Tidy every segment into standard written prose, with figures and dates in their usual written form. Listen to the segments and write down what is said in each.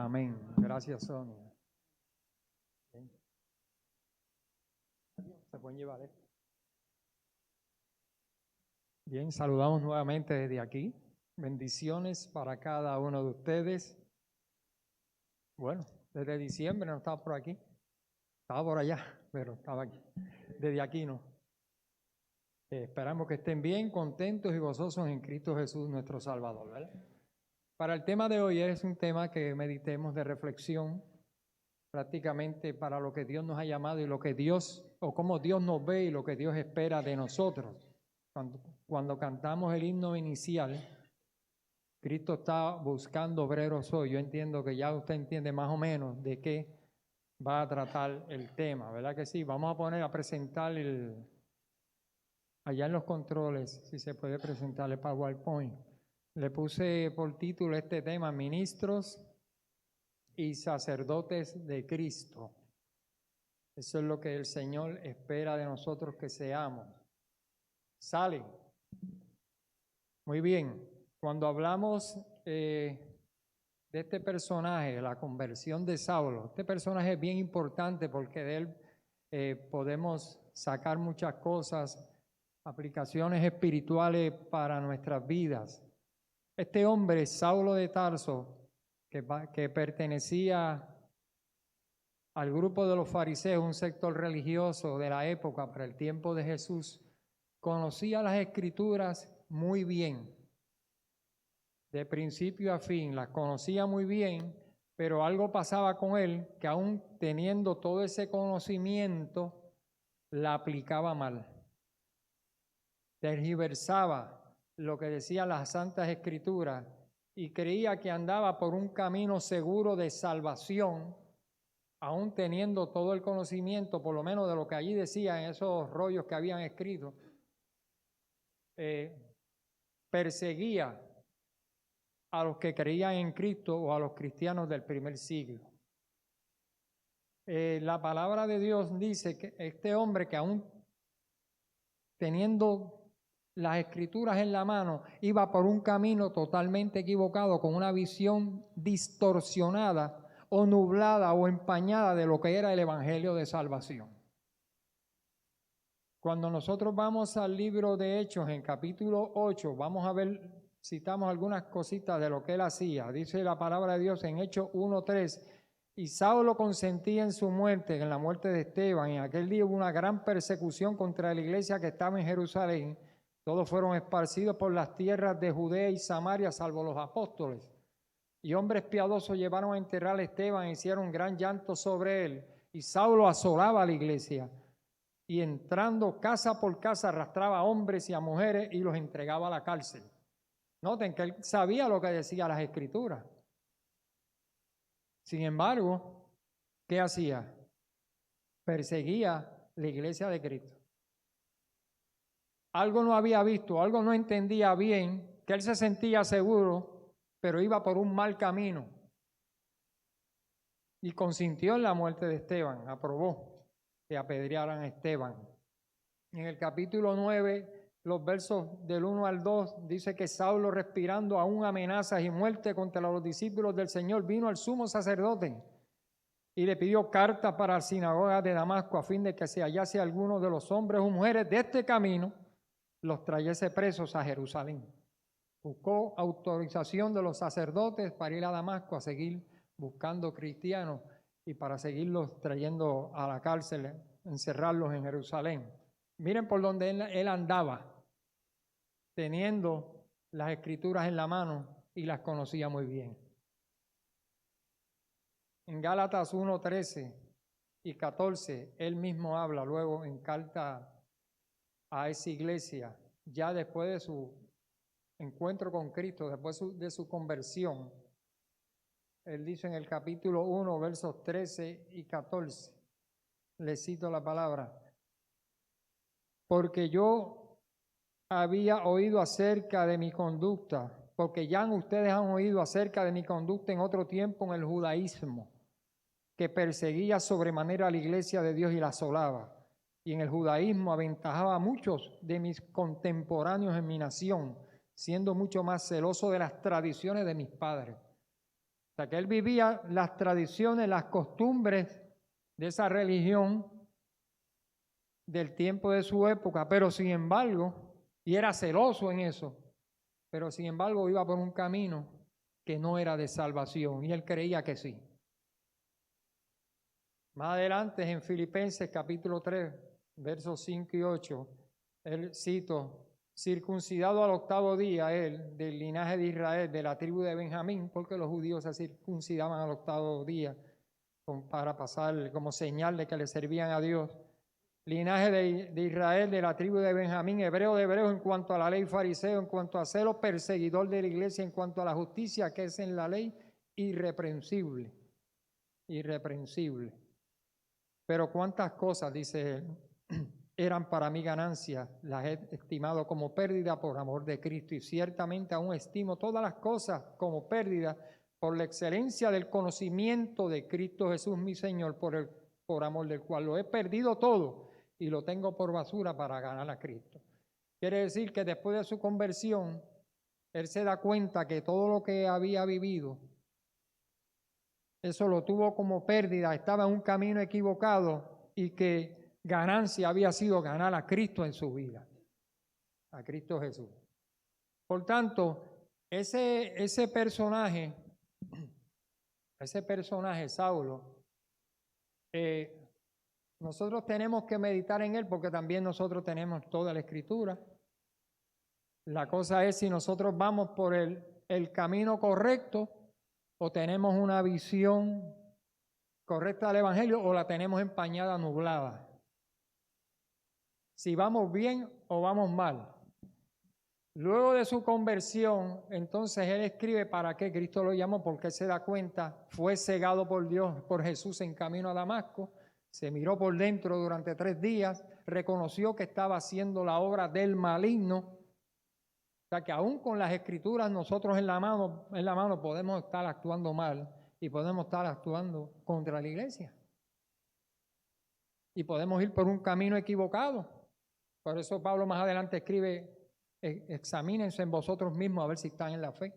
Amén. Gracias, Sonia. Bien. ¿Se pueden llevar esto? Bien, saludamos nuevamente desde aquí. Bendiciones para cada uno de ustedes. Bueno, desde diciembre no estaba por aquí. Estaba por allá, pero estaba aquí. Desde aquí no. Esperamos que estén bien, contentos y gozosos en Cristo Jesús, nuestro Salvador, ¿verdad? Para el tema de hoy es un tema que meditemos de reflexión, prácticamente para lo que Dios nos ha llamado y lo que Dios, o cómo Dios nos ve y lo que Dios espera de nosotros. Cuando cantamos el himno inicial, Cristo está buscando obreros hoy. Yo entiendo que ya usted entiende más o menos de qué va a tratar el tema, ¿verdad que sí? Vamos a poner a presentar allá en los controles, si se puede presentar el PowerPoint. Le puse por título este tema, Ministros y Sacerdotes de Cristo. Eso es lo que el Señor espera de nosotros que seamos. ¿Sale? Muy bien. Cuando hablamos de este personaje, la conversión de Saulo, este personaje es bien importante porque de él podemos sacar muchas cosas, aplicaciones espirituales para nuestras vidas. Este hombre, Saulo de Tarso, que pertenecía al grupo de los fariseos, un sector religioso de la época para el tiempo de Jesús, conocía las Escrituras muy bien, de principio a fin, las conocía muy bien, pero algo pasaba con él que aún teniendo todo ese conocimiento, la aplicaba mal. Tergiversaba lo que decían las Santas Escrituras y creía que andaba por un camino seguro de salvación, aún teniendo todo el conocimiento, por lo menos de lo que allí decían esos rollos que habían escrito. Perseguía a los que creían en Cristo o a los cristianos del primer siglo. La palabra de Dios dice que este hombre, que aún teniendo las Escrituras en la mano, iba por un camino totalmente equivocado, con una visión distorsionada o nublada o empañada de lo que era el Evangelio de salvación. Cuando nosotros vamos al libro de Hechos, en capítulo 8, vamos a ver, citamos algunas cositas de lo que él hacía. Dice la palabra de Dios en Hechos 1:3, y Saulo consentía en su muerte, en la muerte de Esteban. En aquel día hubo una gran persecución contra la iglesia que estaba en Jerusalén. Todos fueron esparcidos por las tierras de Judea y Samaria, salvo los apóstoles. Y hombres piadosos llevaron a enterrar a Esteban e hicieron un gran llanto sobre él. Y Saulo asolaba a la iglesia, y entrando casa por casa arrastraba a hombres y a mujeres y los entregaba a la cárcel. Noten que él sabía lo que decían las Escrituras. Sin embargo, ¿qué hacía? Perseguía la iglesia de Cristo. Algo no había visto, algo no entendía bien, que él se sentía seguro, pero iba por un mal camino. Y consintió en la muerte de Esteban, aprobó que apedrearan a Esteban. En el capítulo 9, los versos del 1 al 2, dice que Saulo, respirando aún amenazas y muerte contra los discípulos del Señor, vino al sumo sacerdote y le pidió cartas para la sinagoga de Damasco, a fin de que se hallase alguno de los hombres o mujeres de este camino, los trayese presos a Jerusalén. Buscó autorización de los sacerdotes para ir a Damasco a seguir buscando cristianos y para seguirlos trayendo a la cárcel, encerrarlos en Jerusalén. Miren por donde él andaba, teniendo las Escrituras en la mano y las conocía muy bien. En Gálatas 1:13 y 14, él mismo habla luego en carta a esa iglesia, ya después de su encuentro con Cristo, después de su conversión. Él dice en el capítulo 1, versos 13 y 14, le cito la palabra: porque yo había oído acerca de mi conducta, porque ya ustedes han oído acerca de mi conducta en otro tiempo en el judaísmo, que perseguía sobremanera a la iglesia de Dios y la asolaba. Y en el judaísmo aventajaba a muchos de mis contemporáneos en mi nación, siendo mucho más celoso de las tradiciones de mis padres. sea, que él vivía las tradiciones, las costumbres de esa religión del tiempo de su época, pero sin embargo, y era celoso en eso, pero sin embargo iba por un camino que no era de salvación, y él creía que sí. Más adelante en Filipenses capítulo 3, versos 5 y 8, él cito, circuncidado al 8º día, él, del linaje de Israel, de la tribu de Benjamín, porque los judíos se circuncidaban al 8º día para pasar como señal de que le servían a Dios. Linaje de Israel, de la tribu de Benjamín, hebreo de hebreos en cuanto a la ley, fariseo en cuanto a celo, perseguidor de la iglesia en cuanto a la justicia que es en la ley, irreprensible, irreprensible. Pero cuántas cosas, dice él, eran para mí ganancia, las he estimado como pérdida por amor de Cristo, y ciertamente aún estimo todas las cosas como pérdida por la excelencia del conocimiento de Cristo Jesús mi Señor, por amor del cual lo he perdido todo y lo tengo por basura para ganar a Cristo. Quiere decir que después de su conversión, él se da cuenta que todo lo que había vivido, eso lo tuvo como pérdida, estaba en un camino equivocado y que ganancia había sido ganar a Cristo en su vida, a Cristo Jesús. Por tanto, ese personaje, Saulo, nosotros tenemos que meditar en él porque también nosotros tenemos toda la Escritura. La cosa es si nosotros vamos por el camino correcto o tenemos una visión correcta del Evangelio o la tenemos empañada, nublada. Si vamos bien o vamos mal. Luego de su conversión, entonces él escribe para qué Cristo lo llamó, porque se da cuenta, fue cegado por Dios, por Jesús en camino a Damasco, se miró por dentro durante 3 días, reconoció que estaba haciendo la obra del maligno. O sea que aún con las escrituras nosotros en la mano podemos estar actuando mal y podemos estar actuando contra la iglesia. Y podemos ir por un camino equivocado. Por eso Pablo más adelante escribe, examínense en vosotros mismos a ver si están en la fe.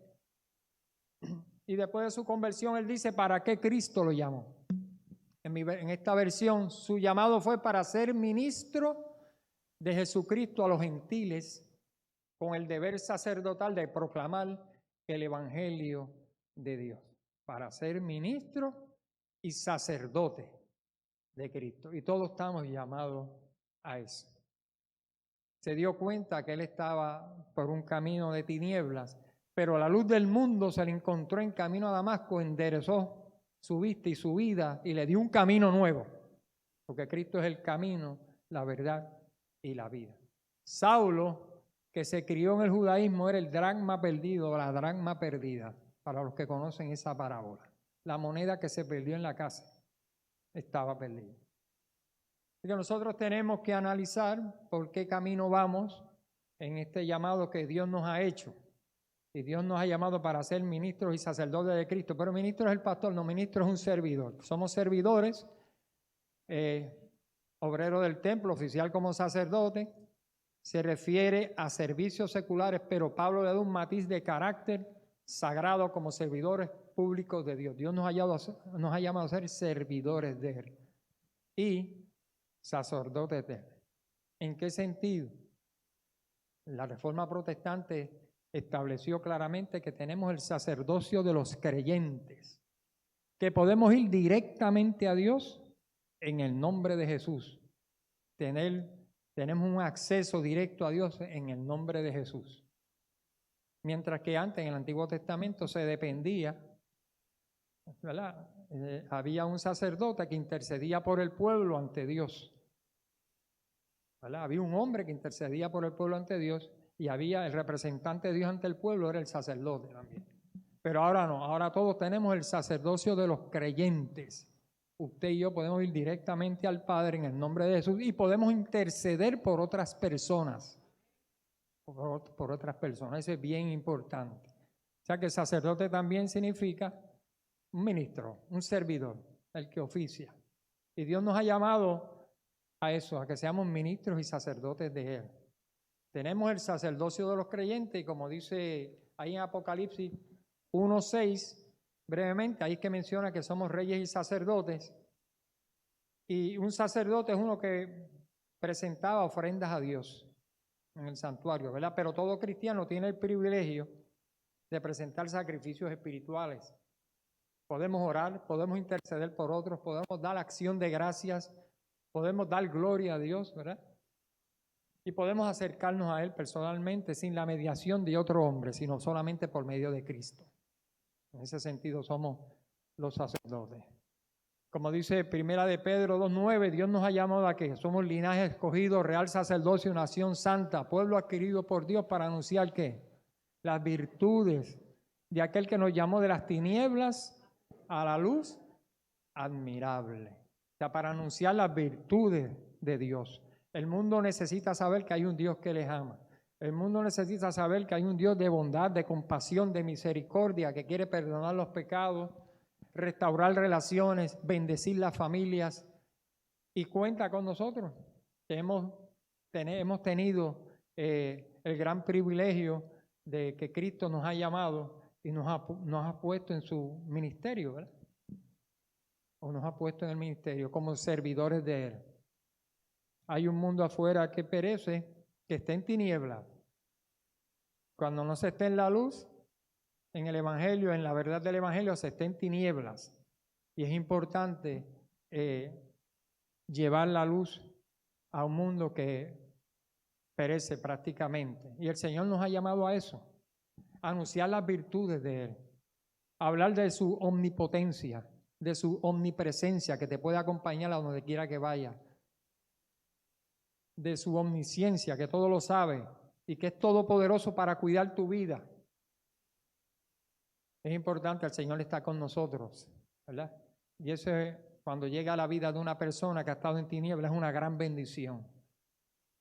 Y después de su conversión él dice, ¿para qué Cristo lo llamó? En esta versión, su llamado fue para ser ministro de Jesucristo a los gentiles, con el deber sacerdotal de proclamar el evangelio de Dios, para ser ministro y sacerdote de Cristo. Y todos estamos llamados a eso. Se dio cuenta que él estaba por un camino de tinieblas, pero la luz del mundo se le encontró en camino a Damasco, enderezó su vista y su vida y le dio un camino nuevo, porque Cristo es el camino, la verdad y la vida. Saulo, que se crió en el judaísmo, era el dracma perdido, la dracma perdida, para los que conocen esa parábola. La moneda que se perdió en la casa estaba perdida. Así que nosotros tenemos que analizar por qué camino vamos en este llamado que Dios nos ha hecho. Y Dios nos ha llamado para ser ministros y sacerdotes de Cristo. Pero ministro es el pastor, no, ministro es un servidor. Somos servidores, obrero del templo, oficial como sacerdote. Se refiere a servicios seculares, pero Pablo le da un matiz de carácter sagrado como servidores públicos de Dios. Dios nos ha llamado a ser servidores de Él y sacerdotes de Él. ¿En qué sentido? La Reforma Protestante estableció claramente que tenemos el sacerdocio de los creyentes, que podemos ir directamente a Dios en el nombre de Jesús. Tenemos un acceso directo a Dios en el nombre de Jesús. Mientras que antes, en el Antiguo Testamento, se dependía, ¿verdad? Había un sacerdote que intercedía por el pueblo ante Dios, ¿verdad? Había un hombre que intercedía por el pueblo ante Dios y había el representante de Dios ante el pueblo, era el sacerdote también. Pero ahora no, ahora todos tenemos el sacerdocio de los creyentes. Usted y yo podemos ir directamente al Padre en el nombre de Jesús y podemos interceder por otras personas. Por otras personas, eso es bien importante. O sea que el sacerdote también significa un ministro, un servidor, el que oficia. Y Dios nos ha llamado a eso, a que seamos ministros y sacerdotes de Él. Tenemos el sacerdocio de los creyentes y como dice ahí en Apocalipsis 1:6, brevemente, ahí es que menciona que somos reyes y sacerdotes. Y un sacerdote es uno que presentaba ofrendas a Dios en el santuario, ¿verdad? Pero todo cristiano tiene el privilegio de presentar sacrificios espirituales. Podemos orar, podemos interceder por otros, podemos dar acción de gracias, podemos dar gloria a Dios, ¿verdad? Y podemos acercarnos a Él personalmente sin la mediación de otro hombre, sino solamente por medio de Cristo. En ese sentido somos los sacerdotes. Como dice Primera de Pedro 2:9, Dios nos ha llamado a que somos linaje escogido, real sacerdocio, nación santa, pueblo adquirido por Dios para anunciar ¿qué? Las virtudes de aquel que nos llamó de las tinieblas a la luz admirable. O sea, para anunciar las virtudes de Dios. El mundo necesita saber que hay un Dios que les ama. El mundo necesita saber que hay un Dios de bondad, de compasión, de misericordia, que quiere perdonar los pecados, restaurar relaciones, bendecir las familias, y cuenta con nosotros, que hemos tenido el gran privilegio de que Cristo nos ha llamado y nos ha puesto en su ministerio, ¿verdad? O nos ha puesto en el ministerio como servidores de Él. Hay un mundo afuera que perece, que está en tinieblas. Cuando no se esté en la luz, en el Evangelio, en la verdad del Evangelio, se está en tinieblas. Y es importante llevar la luz a un mundo que perece prácticamente. Y el Señor nos ha llamado a eso, a anunciar las virtudes de Él, a hablar de su omnipotencia, de su omnipresencia, que te puede acompañar a donde quiera que vaya, de su omnisciencia, que todo lo sabe y que es todopoderoso para cuidar tu vida. Es importante, el Señor está con nosotros, ¿verdad? Y eso es, cuando llega a la vida de una persona que ha estado en tinieblas, es una gran bendición.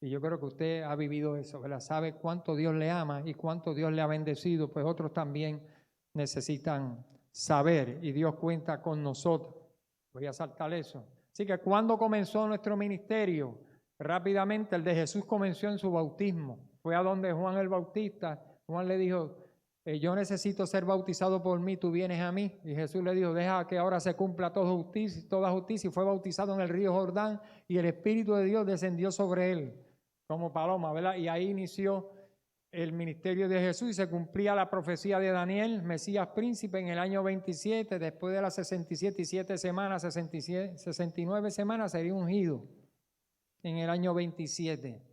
Y yo creo que usted ha vivido eso, ¿verdad? Sabe cuánto Dios le ama y cuánto Dios le ha bendecido, pues otros también necesitan saber y Dios cuenta con nosotros. Voy a saltar eso. Así que ¿cuándo comenzó nuestro ministerio? Rápidamente, el de Jesús comenzó en su bautismo. Fue a donde Juan el Bautista. Juan le dijo, yo necesito ser bautizado por mí, tú vienes a mí. Y Jesús le dijo, deja que ahora se cumpla toda justicia. Y fue bautizado en el río Jordán y el Espíritu de Dios descendió sobre él como paloma, ¿verdad? Y ahí inició el ministerio de Jesús y se cumplía la profecía de Daniel, Mesías príncipe, en el año 27, después de las 67 y 7 semanas, 69 semanas, sería ungido en el año 27.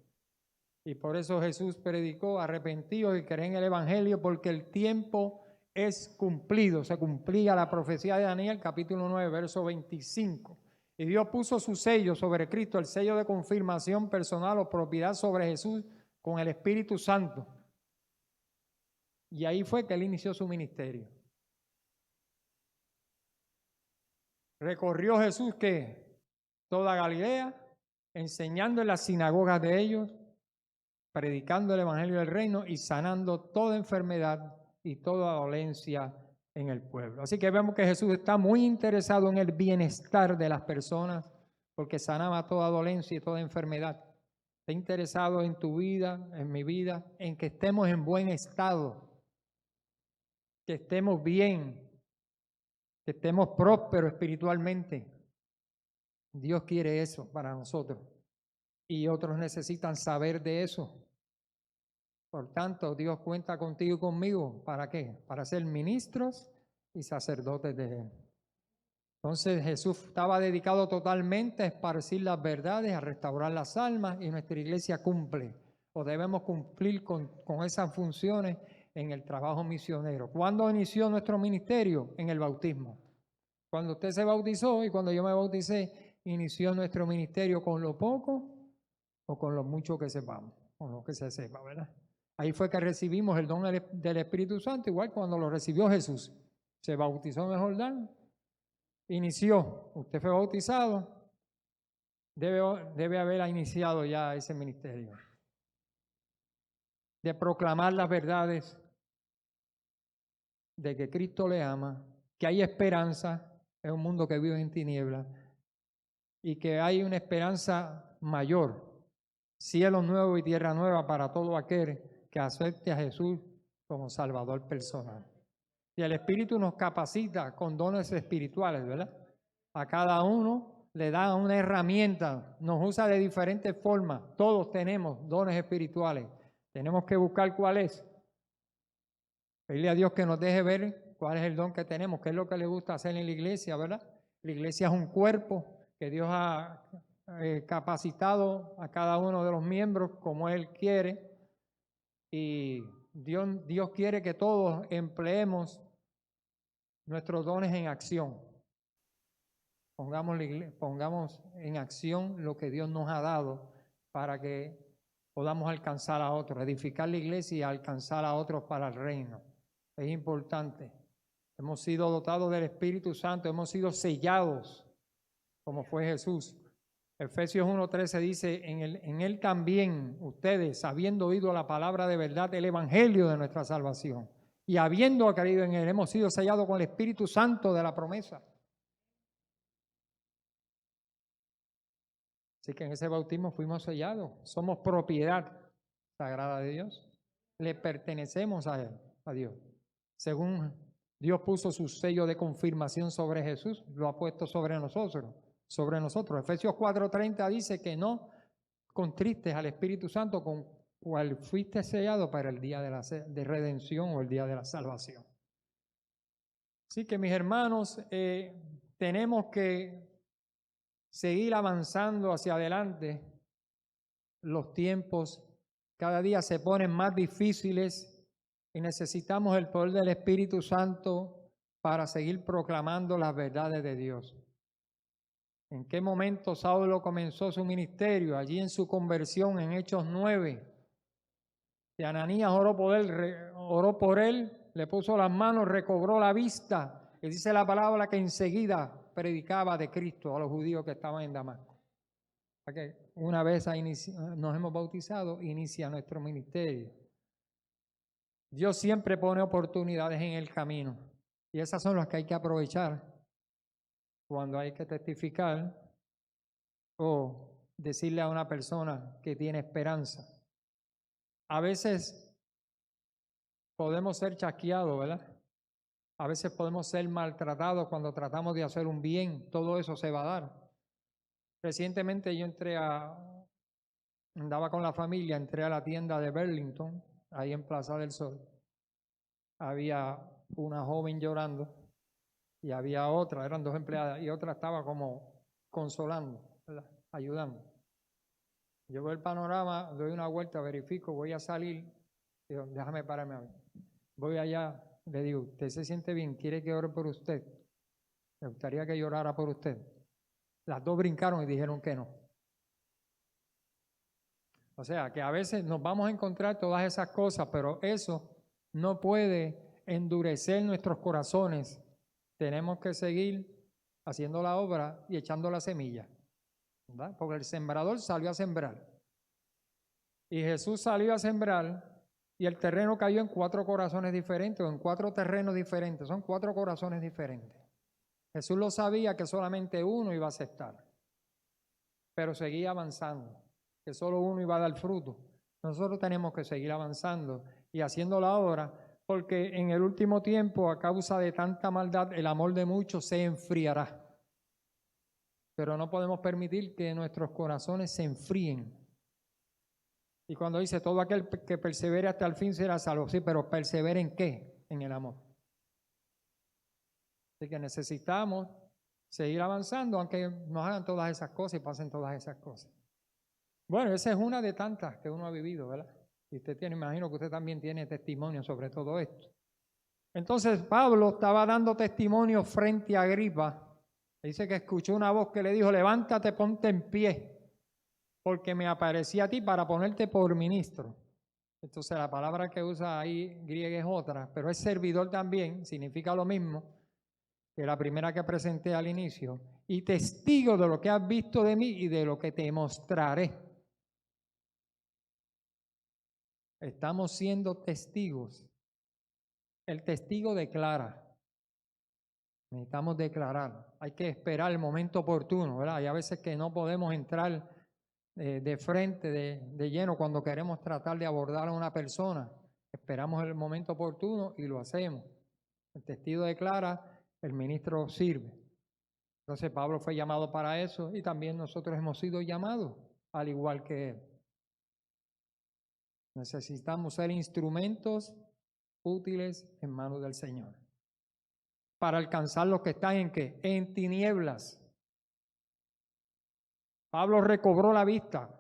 Y por eso Jesús predicó, arrepentidos y creen en el Evangelio, porque el tiempo es cumplido. Se cumplía la profecía de Daniel, capítulo 9, verso 25. Y Dios puso su sello sobre Cristo, el sello de confirmación personal o propiedad sobre Jesús con el Espíritu Santo. Y ahí fue que él inició su ministerio. Recorrió Jesús que toda Galilea, enseñando en las sinagogas de ellos, predicando el evangelio del reino y sanando toda enfermedad y toda dolencia en el pueblo. Así que vemos que Jesús está muy interesado en el bienestar de las personas, porque sanaba toda dolencia y toda enfermedad. Está interesado en tu vida, en mi vida, en que estemos en buen estado, que estemos bien, que estemos prósperos espiritualmente. Dios quiere eso para nosotros y otros necesitan saber de eso. Por tanto, Dios cuenta contigo y conmigo. ¿Para qué? Para ser ministros y sacerdotes de Él. Entonces Jesús estaba dedicado totalmente a esparcir las verdades, a restaurar las almas, y nuestra iglesia cumple o debemos cumplir con esas funciones en el trabajo misionero. ¿Cuándo inició nuestro ministerio? En el bautismo. Cuando usted se bautizó y cuando yo me bauticé, inició nuestro ministerio con lo poco o con lo mucho que sepamos, con lo que se sepa, ¿verdad? Ahí fue que recibimos el don del Espíritu Santo, igual cuando lo recibió Jesús. Se bautizó en el Jordán, inició, usted fue bautizado, debe haber iniciado ya ese ministerio de proclamar las verdades de que Cristo le ama, que hay esperanza en un mundo que vive en tinieblas y que hay una esperanza mayor, cielo nuevo y tierra nueva para todo aquel que acepte a Jesús como Salvador personal. Y el Espíritu nos capacita con dones espirituales, ¿verdad? A cada uno le da una herramienta, nos usa de diferentes formas. Todos tenemos dones espirituales. Tenemos que buscar cuál es. Pedirle a Dios que nos deje ver cuál es el don que tenemos, qué es lo que le gusta hacer en la iglesia, ¿verdad? La iglesia es un cuerpo que Dios ha capacitado a cada uno de los miembros como Él quiere. Y Dios quiere que todos empleemos nuestros dones en acción. Pongamos en acción lo que Dios nos ha dado para que podamos alcanzar a otros, edificar la iglesia y alcanzar a otros para el reino. Es importante. Hemos sido dotados del Espíritu Santo, hemos sido sellados como fue Jesús. Efesios 1:13 dice, en él también ustedes, habiendo oído la palabra de verdad, el evangelio de nuestra salvación, y habiendo creído en él, hemos sido sellados con el Espíritu Santo de la promesa. Así que en ese bautismo fuimos sellados, somos propiedad sagrada de Dios, le pertenecemos a él, a Dios. Según Dios puso su sello de confirmación sobre Jesús, lo ha puesto sobre nosotros. Efesios 4:30 dice que no contristes al Espíritu Santo con cual fuiste sellado para el día de redención o el día de la salvación. Así que mis hermanos, tenemos que seguir avanzando hacia adelante. Los tiempos cada día se ponen más difíciles y necesitamos el poder del Espíritu Santo para seguir proclamando las verdades de Dios. ¿En qué momento Saulo comenzó su ministerio? Allí en su conversión en Hechos 9. Y Ananías oró por él, le puso las manos, recobró la vista. Y dice la palabra que enseguida predicaba de Cristo a los judíos que estaban en Damasco. Que una vez nos hemos bautizado, inicia nuestro ministerio. Dios siempre pone oportunidades en el camino. Y esas son las que hay que aprovechar cuando hay que testificar o decirle a una persona que tiene esperanza. A veces podemos ser chasqueados, ¿verdad? A veces podemos ser maltratados cuando tratamos de hacer un bien. Todo eso se va a dar. Recientemente yo andaba con la familia, entré a la tienda de Burlington, ahí en Plaza del Sol. Había una joven llorando y había otra, eran dos empleadas, y otra estaba como consolando, ¿verdad? Ayudando. Yo veo el panorama, doy una vuelta, verifico, voy a salir, digo, déjame pararme a ver. Voy allá, le digo, ¿usted se siente bien? ¿Quiere que ore por usted? Me gustaría que llorara por usted. Las dos brincaron y dijeron que no. O sea, que a veces nos vamos a encontrar todas esas cosas, pero eso no puede endurecer nuestros corazones. Tenemos que seguir haciendo la obra y echando la semilla, ¿verdad? Porque el sembrador salió a sembrar. Y Jesús salió a sembrar y el terreno cayó en 4 corazones diferentes o en 4 terrenos diferentes. Son 4 corazones diferentes. Jesús lo sabía que solamente uno iba a aceptar, pero seguía avanzando, que solo uno iba a dar fruto. Nosotros tenemos que seguir avanzando y haciendo la obra, porque en el último tiempo, a causa de tanta maldad, el amor de muchos se enfriará. Pero no podemos permitir que nuestros corazones se enfríen. Y cuando dice, todo aquel que persevere hasta el fin será salvo. Sí, pero ¿persevere en qué? En el amor. Así que necesitamos seguir avanzando, aunque nos hagan todas esas cosas y pasen todas esas cosas. Bueno, esa es una de tantas que uno ha vivido, ¿verdad? Y usted imagino que usted también tiene testimonio sobre todo esto. Entonces Pablo estaba dando testimonio frente a Agripa. Dice que escuchó una voz que le dijo, levántate, ponte en pie, porque me aparecí a ti para ponerte por ministro. Entonces la palabra que usa ahí griega es otra, pero es servidor también, significa lo mismo que la primera que presenté al inicio, y testigo de lo que has visto de mí y de lo que te mostraré. Estamos siendo testigos. El testigo declara. Necesitamos declarar. Hay que esperar el momento oportuno, ¿verdad? Hay a veces que no podemos entrar de frente, de lleno, cuando queremos tratar de abordar a una persona. Esperamos el momento oportuno y lo hacemos. El testigo declara, el ministro sirve. Entonces Pablo fue llamado para eso y también nosotros hemos sido llamados, al igual que él. Necesitamos ser instrumentos útiles en manos del Señor para alcanzar los que están en ¿qué? En tinieblas. Pablo recobró la vista,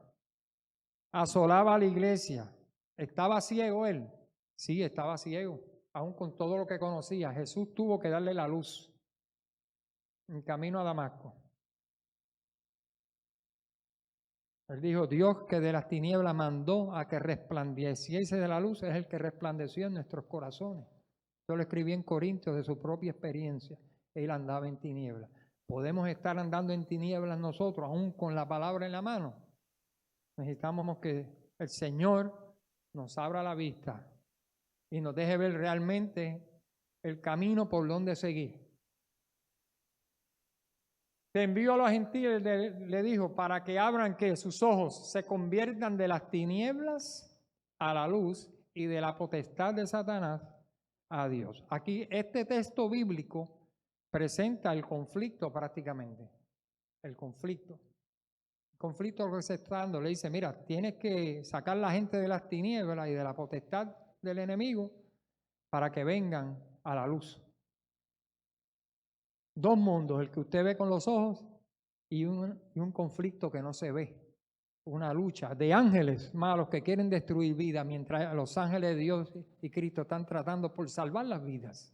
asolaba a la iglesia. ¿Estaba ciego él? Sí, estaba ciego, aún con todo lo que conocía. Jesús tuvo que darle la luz en camino a Damasco. Él dijo, Dios que de las tinieblas mandó a que resplandeciese de la luz, es el que resplandeció en nuestros corazones. Yo lo escribí en Corintios de su propia experiencia. Él andaba en tinieblas. ¿Podemos estar andando en tinieblas nosotros, aún con la palabra en la mano? Necesitamos que el Señor nos abra la vista y nos deje ver realmente el camino por donde seguir. Te envío a los gentiles, le dijo, para que abran que sus ojos se conviertan de las tinieblas a la luz y de la potestad de Satanás a Dios. Aquí este texto bíblico presenta el conflicto prácticamente. El conflicto que se está dando. Le dice, mira, tienes que sacar a la gente de las tinieblas y de la potestad del enemigo para que vengan a la luz. Dos mundos, el que usted ve con los ojos y un conflicto que no se ve. Una lucha de ángeles malos que quieren destruir vidas, mientras los ángeles de Dios y Cristo están tratando por salvar las vidas.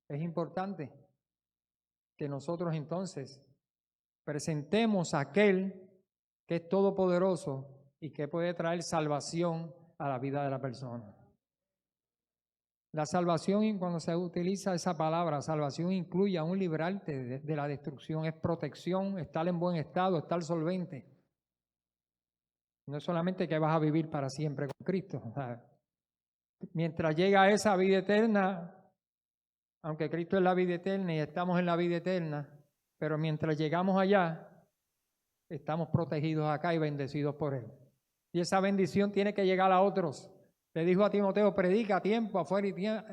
Es importante que nosotros entonces presentemos a aquel que es todopoderoso y que puede traer salvación a la vida de la persona. La salvación, cuando se utiliza esa palabra, salvación incluye a un librarte de la destrucción, es protección, estar en buen estado, estar solvente. No es solamente que vas a vivir para siempre con Cristo. O sea, mientras llega a esa vida eterna, aunque Cristo es la vida eterna y estamos en la vida eterna, pero mientras llegamos allá, estamos protegidos acá y bendecidos por Él. Y esa bendición tiene que llegar a otros. Le dijo a Timoteo, predica a tiempo, afuera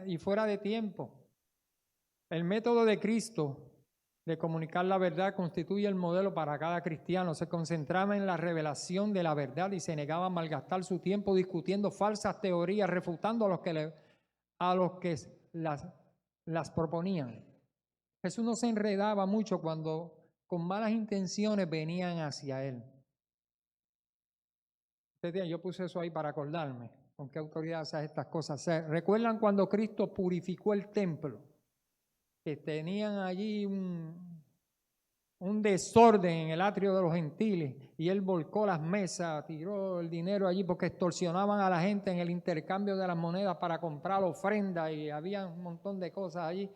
y fuera de tiempo. El método de Cristo de comunicar la verdad constituye el modelo para cada cristiano. Se concentraba en la revelación de la verdad y se negaba a malgastar su tiempo discutiendo falsas teorías, refutando a los que las proponían. Jesús no se enredaba mucho cuando con malas intenciones venían hacia él. Yo puse eso ahí para acordarme con qué autoridad hace estas cosas. ¿Recuerdan cuando Cristo purificó el templo? Que tenían allí un desorden en el atrio de los gentiles y él volcó las mesas, tiró el dinero allí porque extorsionaban a la gente en el intercambio de las monedas para comprar ofrendas y había un montón de cosas allí.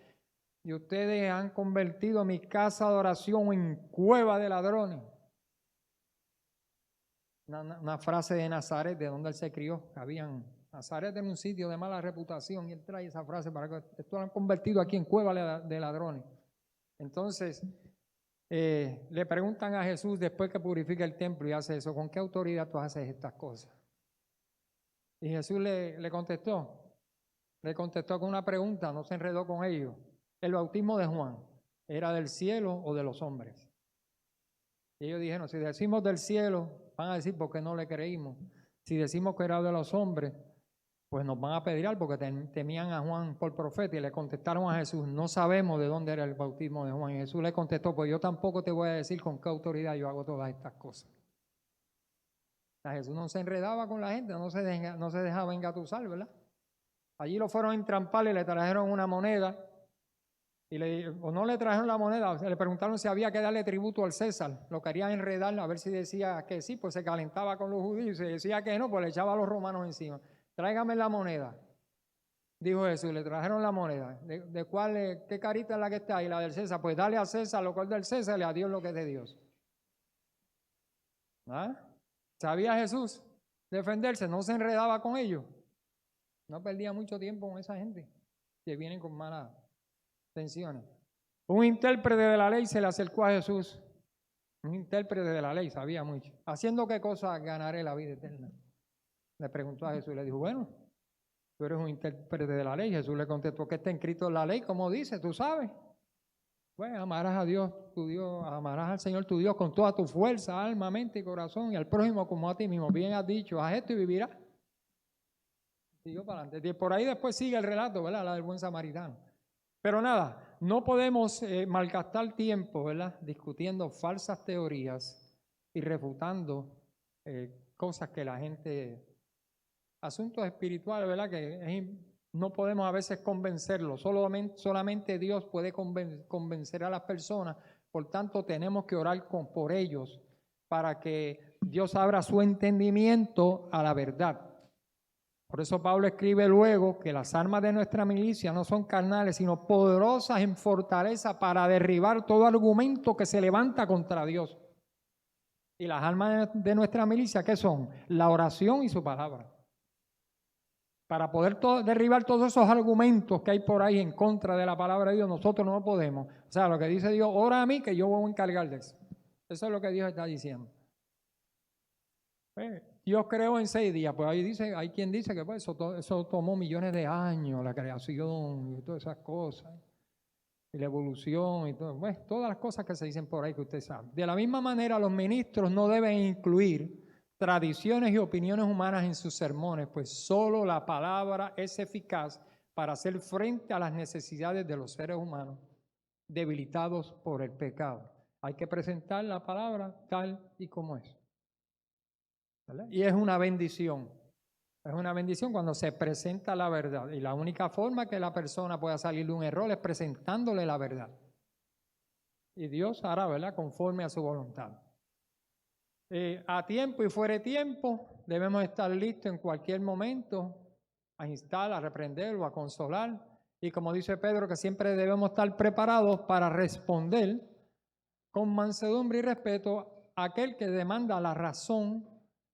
Y ustedes han convertido mi casa de oración en cueva de ladrones. Una frase de Nazaret, de donde él se crió. Nazaret era un sitio de mala reputación y él trae esa frase para que esto lo han convertido aquí en cueva de ladrones. Entonces, le preguntan a Jesús después que purifica el templo y hace eso, ¿con qué autoridad tú haces estas cosas? Y Jesús le contestó con una pregunta, no se enredó con ellos. El bautismo de Juan, ¿era del cielo o de los hombres? Y ellos dijeron, si decimos del cielo, van a decir por qué no le creímos. Si decimos que era de los hombres, pues nos van a pedir porque temían a Juan por profeta y le contestaron a Jesús, no sabemos de dónde era el bautismo de Juan. Y Jesús le contestó, pues yo tampoco te voy a decir con qué autoridad yo hago todas estas cosas. O sea, Jesús no se enredaba con la gente, no se dejaba engatusar, ¿verdad? Allí lo fueron a entrampar y le trajeron una moneda. O no le trajeron la moneda, le preguntaron si había que darle tributo al César. Lo querían enredar, a ver si decía que sí, pues se calentaba con los judíos. Si decía que no, pues le echaba a los romanos encima. Tráigame la moneda, dijo Jesús. Le trajeron la moneda. ¿De cuál, qué carita es la que está ahí? La del César. Pues dale a César lo que es del César y a Dios lo que es de Dios. ¿Ah? ¿Sabía Jesús defenderse? No se enredaba con ellos. No perdía mucho tiempo con esa gente que vienen con malas tensiones. Un intérprete de la ley se le acercó a Jesús. Un intérprete de la ley, sabía mucho. ¿Haciendo qué cosa ganaré la vida eterna? Le preguntó a Jesús. Le dijo, bueno, tú eres un intérprete de la ley. Jesús le contestó, ¿qué está escrito en la ley? ¿Cómo dice? ¿Tú sabes? Pues amarás a Dios, tu Dios, amarás al Señor tu Dios con toda tu fuerza, alma, mente y corazón, y al prójimo como a ti mismo. Bien has dicho, haz esto y vivirás. Siguió para adelante. Y por ahí después sigue el relato, ¿verdad? La del buen samaritano. Pero nada, no podemos malgastar tiempo, ¿verdad? Discutiendo falsas teorías y refutando cosas que la gente, asuntos espirituales, ¿verdad? No podemos a veces convencerlos, solamente Dios puede convencer a las personas, por tanto tenemos que orar por ellos para que Dios abra su entendimiento a la verdad. Por eso Pablo escribe luego que las armas de nuestra milicia no son carnales, sino poderosas en fortaleza para derribar todo argumento que se levanta contra Dios. Y las armas de nuestra milicia, ¿qué son? La oración y su palabra. Para poder derribar todos esos argumentos que hay por ahí en contra de la palabra de Dios, nosotros no podemos. O sea, lo que dice Dios, ora a mí que yo voy a encargar de eso. Eso es lo que Dios está diciendo. Dios creó en 6 días, pues ahí dice, hay quien dice que pues, eso tomó millones de años, la creación y todas esas cosas, y la evolución y todo, pues, todas las cosas que se dicen por ahí que usted sabe. De la misma manera, los ministros no deben incluir tradiciones y opiniones humanas en sus sermones, pues solo la palabra es eficaz para hacer frente a las necesidades de los seres humanos debilitados por el pecado. Hay que presentar la palabra tal y como es. ¿Verdad? Y es una bendición. Es una bendición cuando se presenta la verdad. Y la única forma que la persona pueda salir de un error es presentándole la verdad. Y Dios hará, ¿verdad?, conforme a su voluntad. A tiempo y fuera de tiempo, debemos estar listos en cualquier momento a instar, a reprender o a consolar. Y como dice Pedro, que siempre debemos estar preparados para responder con mansedumbre y respeto a aquel que demanda la razón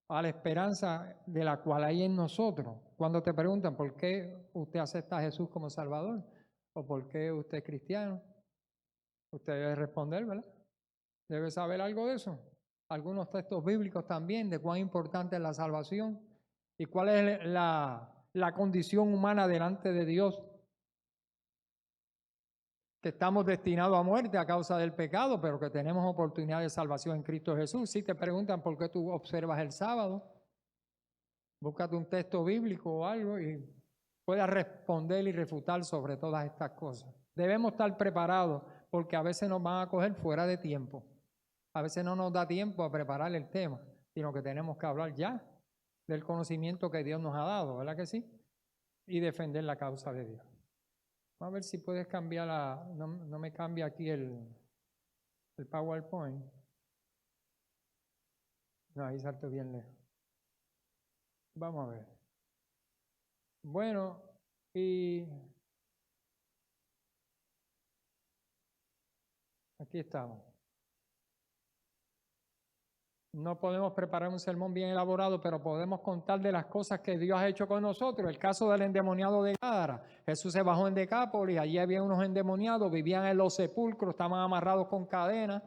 a la esperanza de la cual hay en nosotros. Cuando te preguntan por qué usted acepta a Jesús como Salvador o por qué usted es cristiano, usted debe responder, ¿verdad? Debe saber algo de eso. Algunos textos bíblicos también de cuán importante es la salvación y cuál es la condición humana delante de Dios, que estamos destinados a muerte a causa del pecado, pero que tenemos oportunidad de salvación en Cristo Jesús. Si te preguntan por qué tú observas el sábado, búscate un texto bíblico o algo y puedas responder y refutar sobre todas estas cosas. Debemos estar preparados porque a veces nos van a coger fuera de tiempo. A veces no nos da tiempo a preparar el tema, sino que tenemos que hablar ya del conocimiento que Dios nos ha dado, ¿verdad que sí? Y defender la causa de Dios. Vamos a ver si puedes cambiar no me cambia aquí el PowerPoint. No, ahí salto bien lejos. Vamos a ver. Bueno, y aquí estamos. No podemos preparar un sermón bien elaborado, pero podemos contar de las cosas que Dios ha hecho con nosotros. El caso del endemoniado de Gádara. Jesús se bajó en Decápolis, allí había unos endemoniados, vivían en los sepulcros, estaban amarrados con cadenas,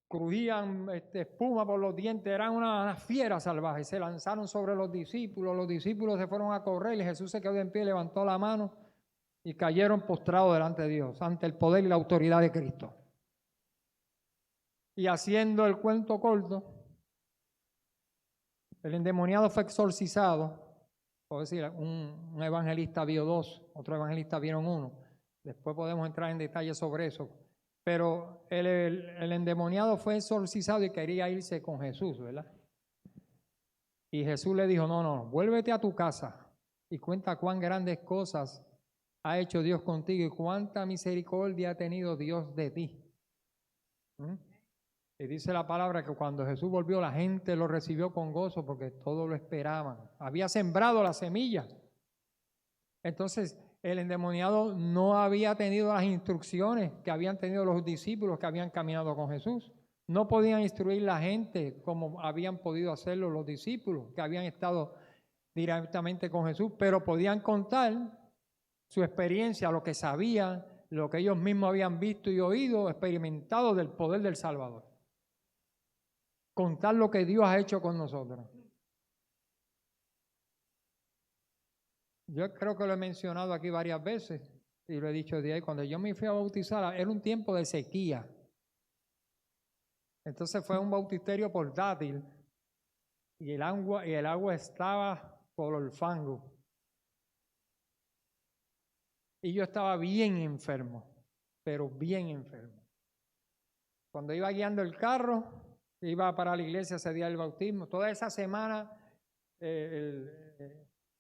crujían espuma por los dientes, eran unas fieras salvajes. Se lanzaron sobre los discípulos se fueron a correr y Jesús se quedó en pie, levantó la mano y cayeron postrados delante de Dios, ante el poder y la autoridad de Cristo. Y haciendo el cuento corto, el endemoniado fue exorcizado. Puedo decir, un evangelista vio 2, otro evangelista vieron 1. Después podemos entrar en detalle sobre eso. Pero el endemoniado fue exorcizado y quería irse con Jesús, ¿verdad? Y Jesús le dijo, no, vuélvete a tu casa y cuenta cuán grandes cosas ha hecho Dios contigo y cuánta misericordia ha tenido Dios de ti. Y dice la palabra que cuando Jesús volvió, la gente lo recibió con gozo porque todos lo esperaban. Había sembrado la semilla. Entonces, el endemoniado no había tenido las instrucciones que habían tenido los discípulos que habían caminado con Jesús. No podían instruir la gente como habían podido hacerlo los discípulos que habían estado directamente con Jesús, pero podían contar su experiencia, lo que sabían, lo que ellos mismos habían visto y oído, experimentado del poder del Salvador. Contar lo que Dios ha hecho con nosotros. Yo creo que lo he mencionado aquí varias veces y lo he dicho de ahí. Cuando yo me fui a bautizar, era un tiempo de sequía. Entonces fue un bautisterio portátil y el agua estaba por el fango. Y yo estaba bien enfermo, pero bien enfermo. Cuando iba guiando el carro, iba para la iglesia ese día del bautismo, toda esa semana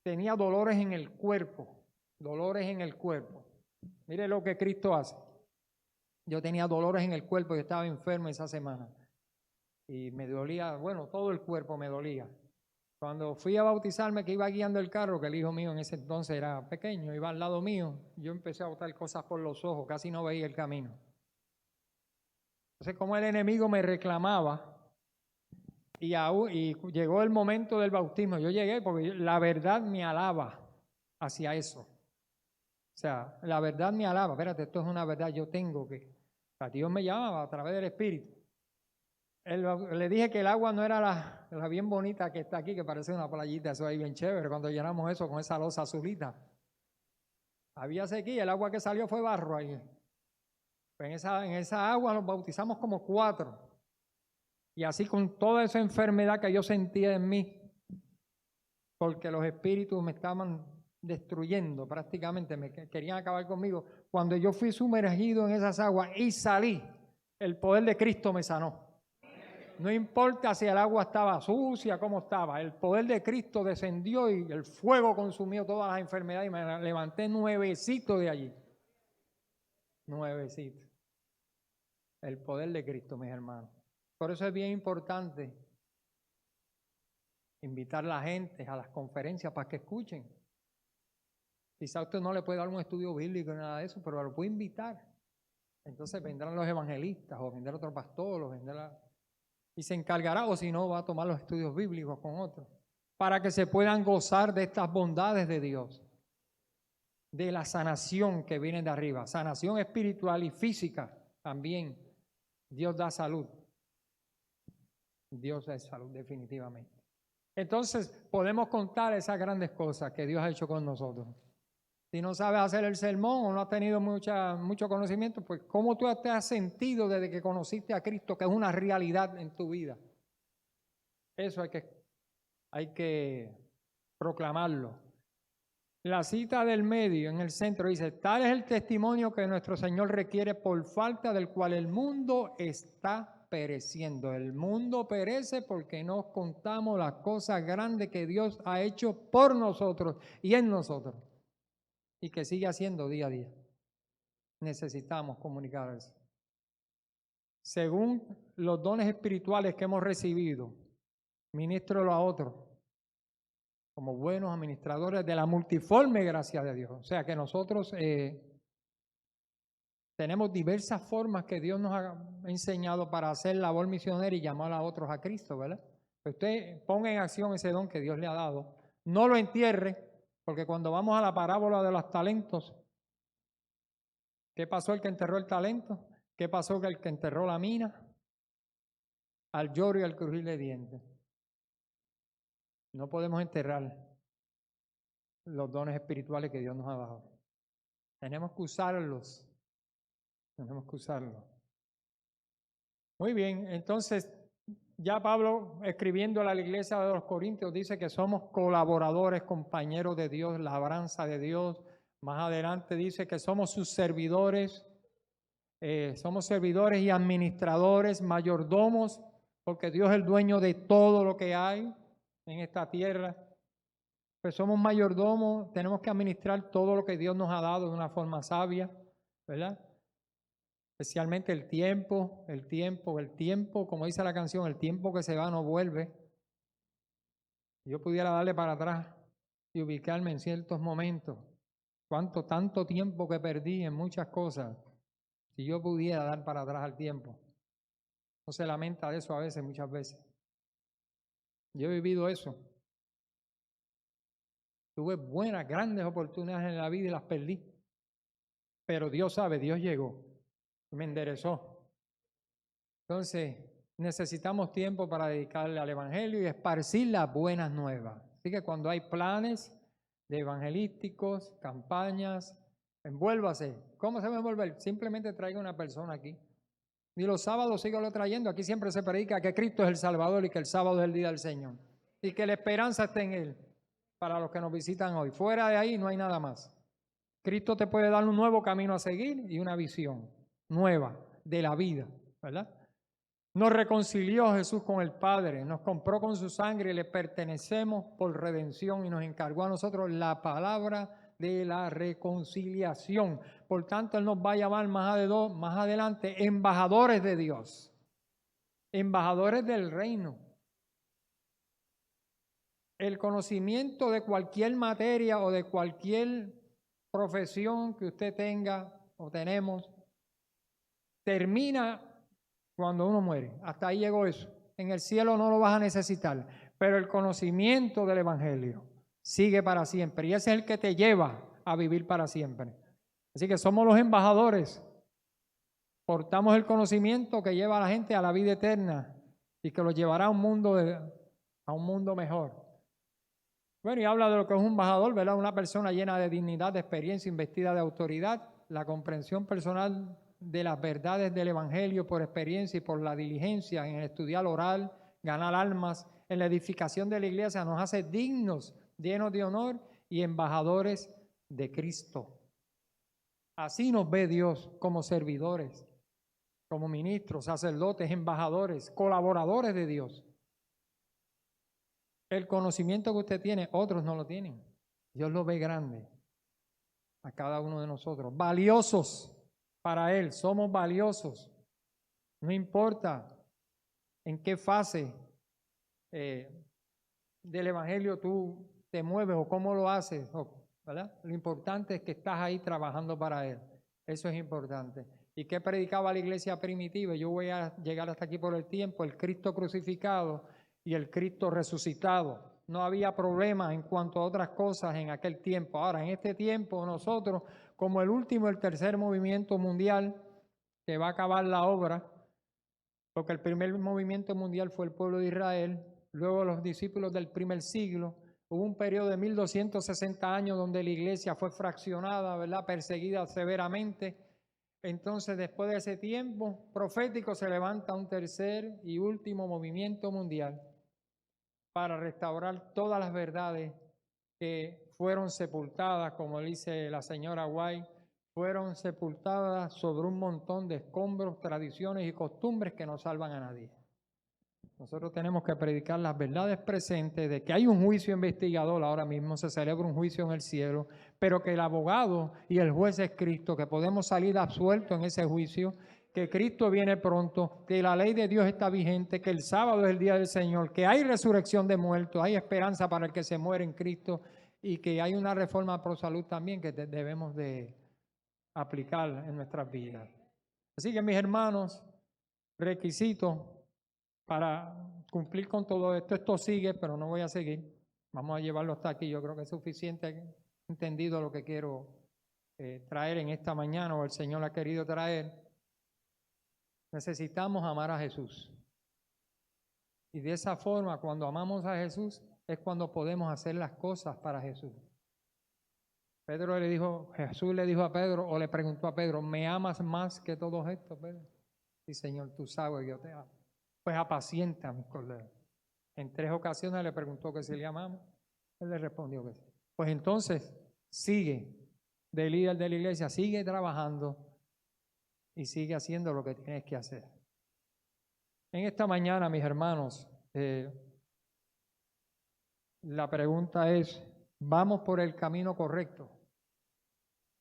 tenía dolores en el cuerpo, dolores en el cuerpo. Mire lo que Cristo hace. Yo tenía dolores en el cuerpo, yo estaba enfermo esa semana. Y me dolía, bueno, todo el cuerpo me dolía. Cuando fui a bautizarme, que iba guiando el carro, que el hijo mío en ese entonces era pequeño, iba al lado mío, yo empecé a botar cosas por los ojos, casi no veía el camino. Entonces, como el enemigo me reclamaba, y llegó el momento del bautismo, yo llegué porque la verdad me alaba hacia eso. O sea, la verdad me alaba, espérate, esto es una verdad, yo tengo que... O sea, Dios me llamaba a través del Espíritu. Le dije que el agua no era la bien bonita que está aquí, que parece una playita, eso ahí bien chévere, cuando llenamos eso con esa losa azulita. Había sequía, el agua que salió fue barro ahí. Pues en esa agua nos bautizamos como 4. Y así con toda esa enfermedad que yo sentía en mí, porque los espíritus me estaban destruyendo prácticamente, me querían acabar conmigo. Cuando yo fui sumergido en esas aguas y salí, el poder de Cristo me sanó. No importa si el agua estaba sucia, cómo estaba, el poder de Cristo descendió y el fuego consumió todas las enfermedades y me levanté nuevecito de allí. Nuevecito. El poder de Cristo, mis hermanos. Por eso es bien importante invitar a la gente a las conferencias para que escuchen. Quizá usted no le puede dar un estudio bíblico ni nada de eso, pero lo puede invitar. Entonces vendrán los evangelistas o vendrá otro pastor o vendrá... Y se encargará, o si no, va a tomar los estudios bíblicos con otros, para que se puedan gozar de estas bondades de Dios, de la sanación que viene de arriba, sanación espiritual y física también. Dios da salud. Dios da salud definitivamente. Entonces podemos contar esas grandes cosas que Dios ha hecho con nosotros. Si no sabes hacer el sermón o no has tenido mucho conocimiento, pues ¿cómo tú te has sentido desde que conociste a Cristo, que es una realidad en tu vida? Eso hay que proclamarlo. La cita del medio en el centro dice, tal es el testimonio que nuestro Señor requiere por falta del cual el mundo está pereciendo. El mundo perece porque no contamos las cosas grandes que Dios ha hecho por nosotros y en nosotros y que sigue haciendo día a día. Necesitamos comunicar eso. Según los dones espirituales que hemos recibido, ministro a otros, como buenos administradores de la multiforme gracia de Dios. O sea que nosotros tenemos diversas formas que Dios nos ha enseñado para hacer labor misionera y llamar a otros a Cristo, ¿verdad? Usted ponga en acción ese don que Dios le ha dado. No lo entierre, porque cuando vamos a la parábola de los talentos, ¿qué pasó el que enterró el talento? ¿Qué pasó el que enterró la mina? Al lloro y al crujir de dientes. No podemos enterrar los dones espirituales que Dios nos ha dado. Tenemos que usarlos. Tenemos que usarlos. Muy bien, entonces ya Pablo, escribiendo a la iglesia de los Corintios, dice que somos colaboradores, compañeros de Dios, labranza de Dios. Más adelante dice que somos sus servidores, y administradores, mayordomos, porque Dios es el dueño de todo lo que hay en esta tierra. Pues somos mayordomos, tenemos que administrar todo lo que Dios nos ha dado de una forma sabia, ¿verdad? Especialmente el tiempo, como dice la canción, el tiempo que se va no vuelve. Yo pudiera darle para atrás y ubicarme en ciertos momentos. Tanto tiempo que perdí en muchas cosas. Si yo pudiera dar para atrás al tiempo. No se lamenta de eso a veces, muchas veces. Yo he vivido eso. Tuve buenas, grandes oportunidades en la vida y las perdí. Pero Dios sabe, Dios llegó. Me enderezó. Entonces, necesitamos tiempo para dedicarle al Evangelio y esparcir las buenas nuevas. Así que cuando hay planes de evangelísticos, campañas. Envuélvase. ¿Cómo se va a envolver? Simplemente traiga una persona aquí. Y los sábados sígalo trayendo. Aquí siempre se predica que Cristo es el Salvador y que el sábado es el día del Señor. Y que la esperanza está en Él, para los que nos visitan hoy. Fuera de ahí no hay nada más. Cristo te puede dar un nuevo camino a seguir y una visión nueva de la vida, ¿verdad? Nos reconcilió Jesús con el Padre, nos compró con su sangre y le pertenecemos por redención y nos encargó a nosotros la palabra de la reconciliación. Por tanto, Él nos va a llamar más adelante embajadores de Dios, embajadores del reino. El conocimiento de cualquier materia o de cualquier profesión que usted tenga o tenemos, termina cuando uno muere. Hasta ahí llegó eso. En el cielo no lo vas a necesitar, pero el conocimiento del Evangelio sigue para siempre y ese es el que te lleva a vivir para siempre. Así que somos los embajadores. Portamos el conocimiento que lleva a la gente a la vida eterna y que lo llevará a un mundo mejor. Bueno, y habla de lo que es un embajador, ¿verdad? Una persona llena de dignidad, de experiencia, investida de autoridad, la comprensión personal de las verdades del Evangelio por experiencia y por la diligencia en el estudiar oral, ganar almas, en la edificación de la iglesia, nos hace dignos, llenos de honor y embajadores de Cristo. Así nos ve Dios como servidores, como ministros, sacerdotes, embajadores, colaboradores de Dios. El conocimiento que usted tiene, otros no lo tienen. Dios lo ve grande a cada uno de nosotros. Valiosos para Él, somos valiosos. No importa en qué fase del Evangelio tú te mueves o cómo lo haces, ¿verdad? Lo importante es que estás ahí trabajando para Él. Eso es importante. ¿Y qué predicaba la iglesia primitiva? Yo voy a llegar hasta aquí por el tiempo. El Cristo crucificado y el Cristo resucitado. No había problema en cuanto a otras cosas en aquel tiempo. Ahora, en este tiempo, nosotros, como el último, el tercer movimiento mundial, que va a acabar la obra, porque el primer movimiento mundial fue el pueblo de Israel, luego los discípulos del primer siglo, hubo un periodo de 1260 años donde la iglesia fue fraccionada, ¿verdad? Perseguida severamente. Entonces, después de ese tiempo profético, se levanta un tercer y último movimiento mundial para restaurar todas las verdades que fueron sepultadas, como dice la señora White, fueron sepultadas sobre un montón de escombros, tradiciones y costumbres que no salvan a nadie. Nosotros tenemos que predicar las verdades presentes de que hay un juicio investigador, ahora mismo se celebra un juicio en el cielo, pero que el abogado y el juez es Cristo, que podemos salir absueltos en ese juicio, que Cristo viene pronto, que la ley de Dios está vigente, que el sábado es el día del Señor, que hay resurrección de muertos, hay esperanza para el que se muere en Cristo y que hay una reforma pro salud también que debemos de aplicar en nuestras vidas. Así que mis hermanos, requisitos para cumplir con todo esto. Esto sigue, pero no voy a seguir. Vamos a llevarlo hasta aquí. Yo creo que es suficiente entendido lo que quiero traer en esta mañana o el Señor ha querido traer. Necesitamos amar a Jesús. Y de esa forma, cuando amamos a Jesús, es cuando podemos hacer las cosas para Jesús. Jesús le dijo a Pedro, o le preguntó a Pedro, ¿me amas más que todos estos, Pedro? Sí, Señor, tú sabes que yo te amo. Pues apacienta a mis corderos. En 3 ocasiones le preguntó que si le amamos. Él le respondió que sí. Pues entonces, sigue de líder de la iglesia, sigue trabajando y sigue haciendo lo que tienes que hacer. En esta mañana, mis hermanos, la pregunta es, ¿vamos por el camino correcto?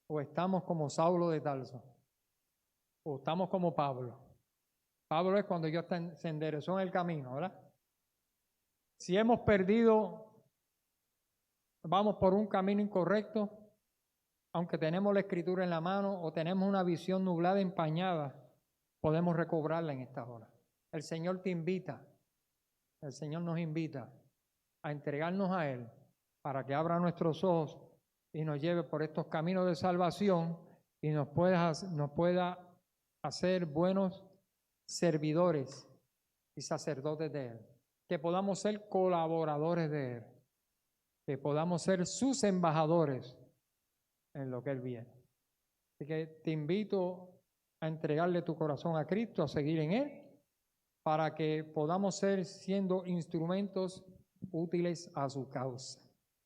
¿O estamos como Saulo de Tarso? ¿O estamos como Pablo? Pablo es cuando Dios se enderezó en el camino, ¿verdad? Si hemos perdido, vamos por un camino incorrecto, aunque tenemos la escritura en la mano o tenemos una visión nublada, empañada, podemos recobrarla en esta hora. El Señor te invita, el Señor nos invita a entregarnos a Él para que abra nuestros ojos y nos lleve por estos caminos de salvación y nos pueda hacer buenos servidores y sacerdotes de Él. Que podamos ser colaboradores de Él. que podamos ser sus embajadores en lo que Él viene. Así que te invito a entregarle tu corazón a Cristo, a seguir en Él, para que podamos ser siendo instrumentos útiles a su causa.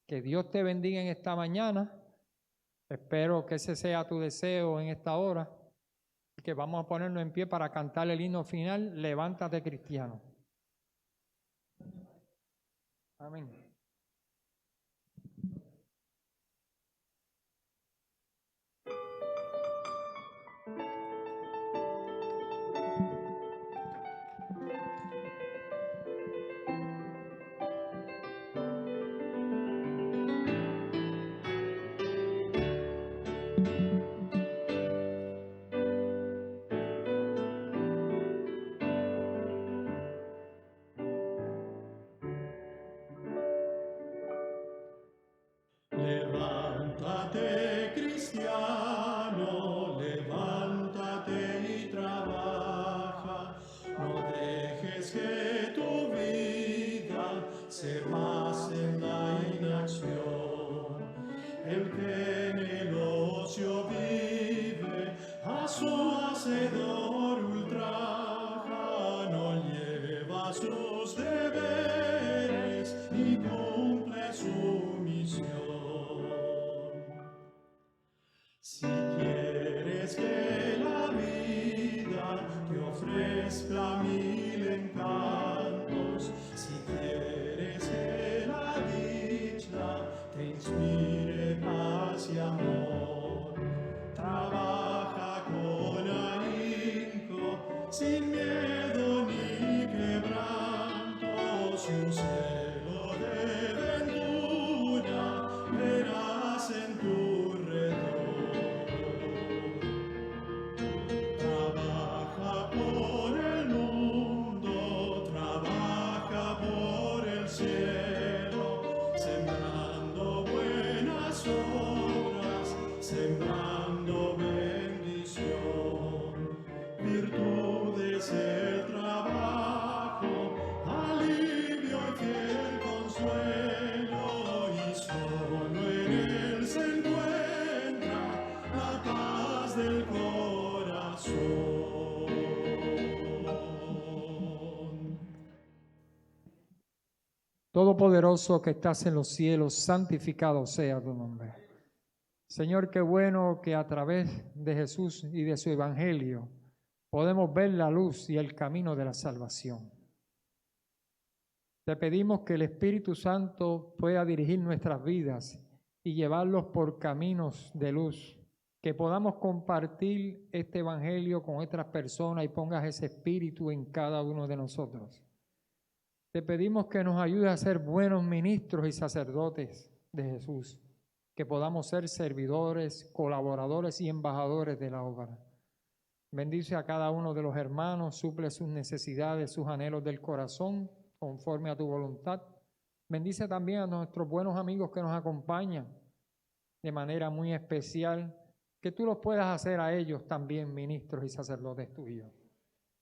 Que Dios te bendiga en esta mañana. Espero que ese sea tu deseo en esta hora. Que vamos a ponernos en pie para cantar el himno final, Levántate, cristiano. Amén. Levántate, cristiano, levántate y trabaja, no dejes que tu vida se pase en la inacción. El que en el ocio vive, a su hacedor ultraja, no lleva sus deberes y cumple su misión. Si quieres que la vida te ofrezca mil encantos, si quieres que la dicha te inspire paz y amor, trabaja con ahínco, sin miedo ni quebranto, su celo de ventura verás en tu redor. Trabaja por el mundo, trabaja por el cielo, sembrando buenas obras, sembrando bendición. Virtud es el trabajo, alivio y fiel consuelo, y solo en él se encuentra la paz del corazón. Todopoderoso que estás en los cielos, santificado sea tu nombre. Señor, qué bueno que a través de Jesús y de su evangelio podemos ver la luz y el camino de la salvación. Te pedimos que el Espíritu Santo pueda dirigir nuestras vidas y llevarlos por caminos de luz, que podamos compartir este evangelio con otras personas y pongas ese espíritu en cada uno de nosotros. Te pedimos que nos ayudes a ser buenos ministros y sacerdotes de Jesús, que podamos ser servidores, colaboradores y embajadores de la obra. Bendice a cada uno de los hermanos, suple sus necesidades, sus anhelos del corazón, conforme a tu voluntad. Bendice también a nuestros buenos amigos que nos acompañan de manera muy especial, que tú los puedas hacer a ellos también ministros y sacerdotes tuyos.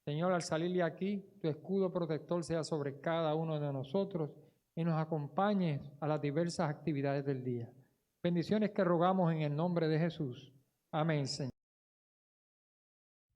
Señor, al salir de aquí, tu escudo protector sea sobre cada uno de nosotros y nos acompañes a las diversas actividades del día. Bendiciones que rogamos en el nombre de Jesús. Amén, Señor.